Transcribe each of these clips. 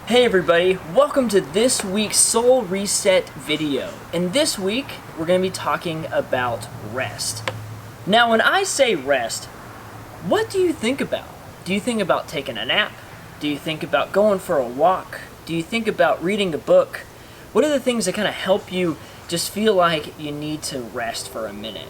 Hey everybody, welcome to this week's Soul Reset video. And this week, we're going to be talking about rest. Now, when I say rest, what do you think about? Do you think about taking a nap? Do you think about going for a walk? Do you think about reading a book? What are the things that kind of help you just feel like you need to rest for a minute?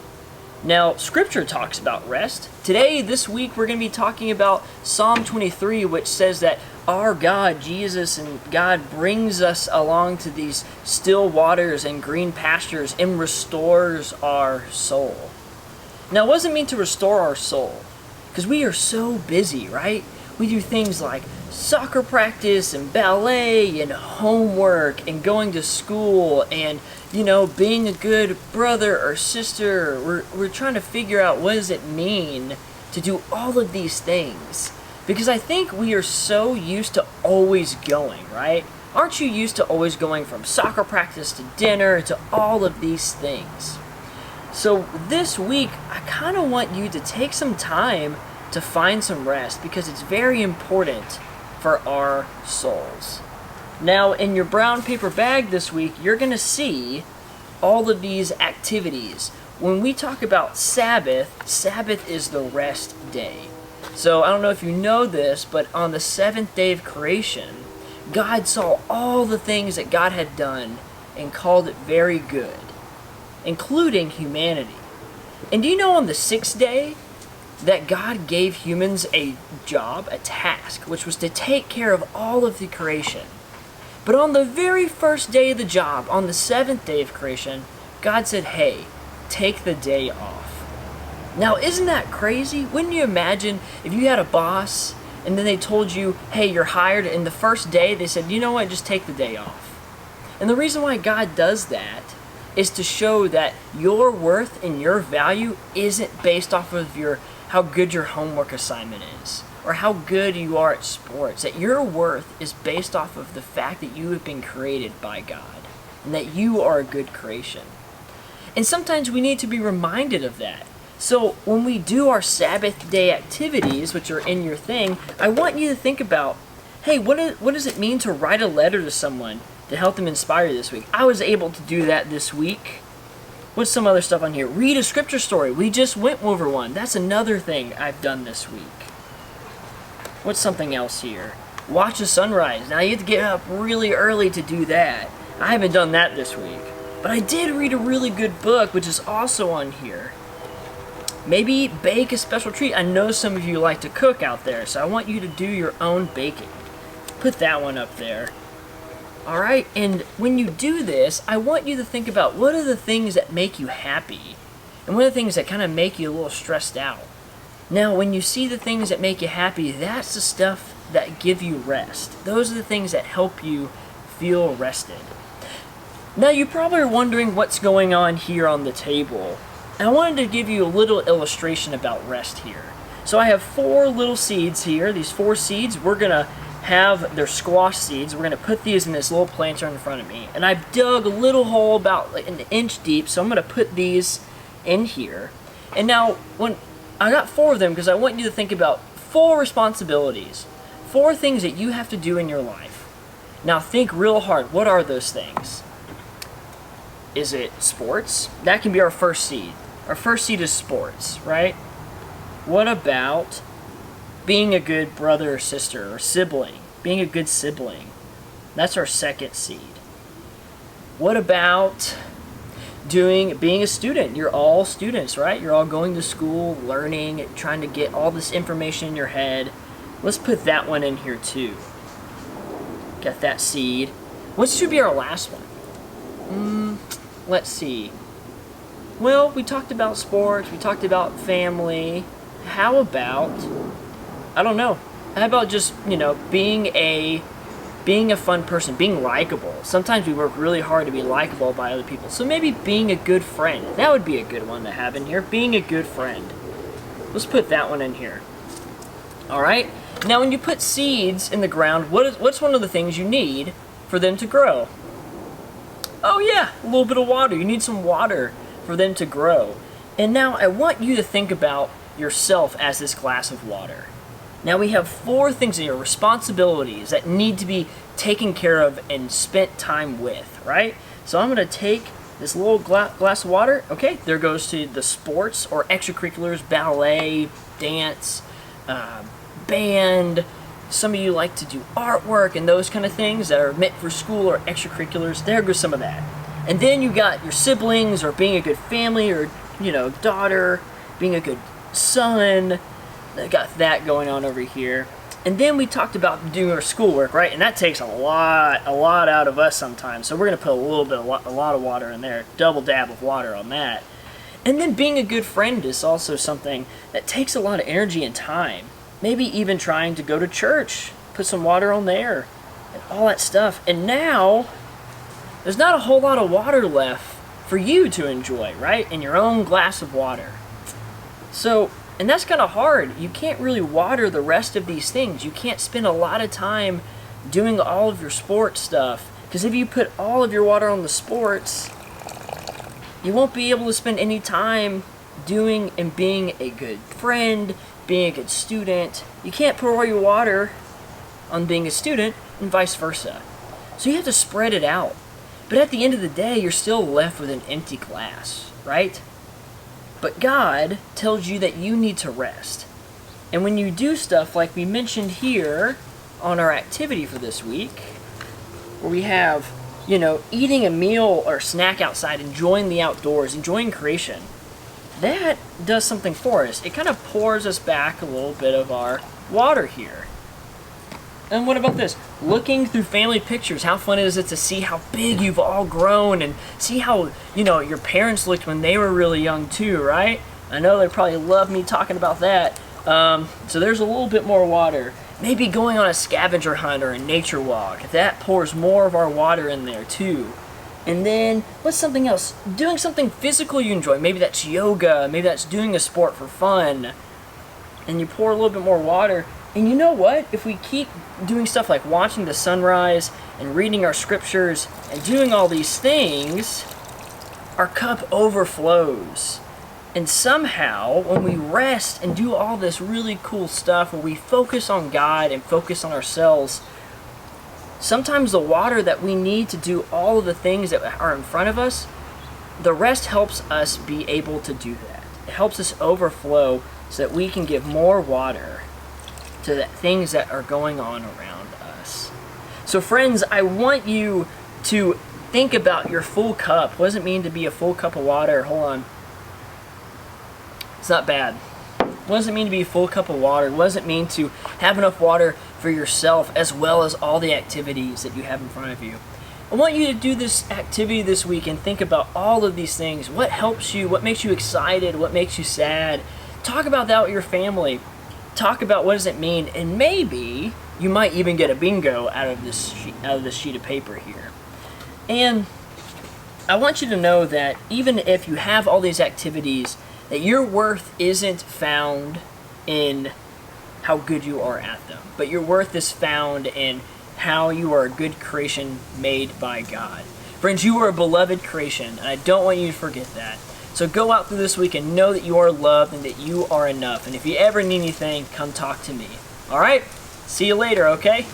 Now, Scripture talks about rest. Today, this week, we're going to be talking about Psalm 23, which says that our God, Jesus, and God brings us along to these still waters and green pastures and restores our soul. Now, what does it mean to restore our soul? Because we are so busy, right? We do things like soccer practice and ballet and homework and going to school and, being a good brother or sister. We're trying to figure out what does it mean to do all of these things. Because I think we are so used to always going, right? Aren't you used to always going from soccer practice to dinner to all of these things? So this week, I kind of want you to take some time to find some rest because it's very important for our souls. Now, in your brown paper bag this week, you're going to see all of these activities. When we talk about Sabbath, Sabbath is the rest day. So I don't know if you know this, but on the seventh day of creation, God saw all the things that God had done and called it very good, including humanity. And do you know on the sixth day that God gave humans a job, a task, which was to take care of all of the creation? But on the very first day of the job, on the seventh day of creation, God said, hey, take the day off. Now, isn't that crazy? Wouldn't you imagine if you had a boss and then they told you, hey, you're hired, and the first day they said, you know what, just take the day off. And the reason why God does that is to show that your worth and your value isn't based off of how good your homework assignment is or how good you are at sports. That your worth is based off of the fact that you have been created by God and that you are a good creation. And sometimes we need to be reminded of that. So when we do our Sabbath day activities, which are in your thing, I want you to think about, hey, what does it mean to write a letter to someone to help them inspire this week? I was able to do that this week. What's some other stuff on here? Read a scripture story. We just went over one. That's another thing I've done this week. What's something else here? Watch the sunrise. Now you have to get up really early to do that. I haven't done that this week. But I did read a really good book, which is also on here. Maybe bake a special treat. I know some of you like to cook out there, so I want you to do your own baking. Put that one up there. Alright, and when you do this, I want you to think about what are the things that make you happy, and what are the things that kind of make you a little stressed out. Now, when you see the things that make you happy, that's the stuff that give you rest. Those are the things that help you feel rested. Now, you probably are wondering what's going on here on the table. I wanted to give you a little illustration about rest here. So I have 4 little seeds here. These 4 seeds, we're going to have their squash seeds. We're going to put these in this little planter in front of me. And I've dug a little hole about like an inch deep, so I'm going to put these in here. And now, when I got 4 of them because I want you to think about 4 responsibilities. 4 things that you have to do in your life. Now think real hard. What are those things? Is it sports? That can be our first seed. Our first seed is sports, right? What about being a good brother or sister or sibling? Being a good sibling. That's our second seed. What about being a student? You're all students, right? You're all going to school, learning, trying to get all this information in your head. Let's put that one in here too. Got that seed. What should be our last one? Let's see. Well, we talked about sports, we talked about family. How about, I don't know. How about just, being a fun person, being likable. Sometimes we work really hard to be likable by other people. So maybe being a good friend. That would be a good one to have in here. Being a good friend. Let's put that one in here. Alright? Now when you put seeds in the ground, what's one of the things you need for them to grow? Oh yeah, a little bit of water. You need some water for them to grow. And now I want you to think about yourself as this glass of water. Now we have 4 things here, responsibilities that need to be taken care of and spent time with, right? So I'm going to take this little glass of water. Okay, there goes to the sports or extracurriculars, ballet, dance, band. Some of you like to do artwork and those kind of things that are meant for school or extracurriculars. There goes some of that. And then you got your siblings, or being a good family, or, you know, daughter, being a good son. I got that going on over here. And then we talked about doing our schoolwork, right? And that takes a lot out of us sometimes. So we're going to put a lot of water in there, double dab of water on that. And then being a good friend is also something that takes a lot of energy and time. Maybe even trying to go to church, put some water on there, and all that stuff. And now, there's not a whole lot of water left for you to enjoy, right? In your own glass of water. So, and that's kind of hard. You can't really water the rest of these things. You can't spend a lot of time doing all of your sports stuff. Because if you put all of your water on the sports, you won't be able to spend any time doing and being a good friend, being a good student. You can't pour all your water on being a student and vice versa. So you have to spread it out. But at the end of the day, you're still left with an empty glass, right? But God tells you that you need to rest. And when you do stuff like we mentioned here on our activity for this week, where we have, you know, eating a meal or snack outside, enjoying the outdoors, enjoying creation, that does something for us. It kind of pours us back a little bit of our water here. And what about this? Looking through family pictures, how fun is it to see how big you've all grown and see how, you know, your parents looked when they were really young too, right? I know they probably love me talking about that. So there's a little bit more water. Maybe going on a scavenger hunt or a nature walk. That pours more of our water in there too. And then, what's something else? Doing something physical you enjoy. Maybe that's yoga. Maybe that's doing a sport for fun. And you pour a little bit more water. And you know what? If we keep doing stuff like watching the sunrise and reading our scriptures and doing all these things, our cup overflows. And somehow, when we rest and do all this really cool stuff, when we focus on God and focus on ourselves, sometimes the water that we need to do all of the things that are in front of us, the rest helps us be able to do that. It helps us overflow so that we can give more water to the things that are going on around us. So friends, I want you to think about your full cup. What does it mean to be a full cup of water? Hold on. It's not bad. What does it mean to be a full cup of water? What does it mean to have enough water for yourself as well as all the activities that you have in front of you? I want you to do this activity this week and think about all of these things. What helps you? What makes you excited? What makes you sad? Talk about that with your family. Talk about what does it mean, and maybe you might even get a bingo out of this sheet of paper here. And I want you to know that even if you have all these activities, that your worth isn't found in how good you are at them, but your worth is found in how you are a good creation made by God. Friends, you are a beloved creation, and I don't want you to forget that. So go out through this week and know that you are loved and that you are enough. And if you ever need anything, come talk to me. All right? See you later, okay?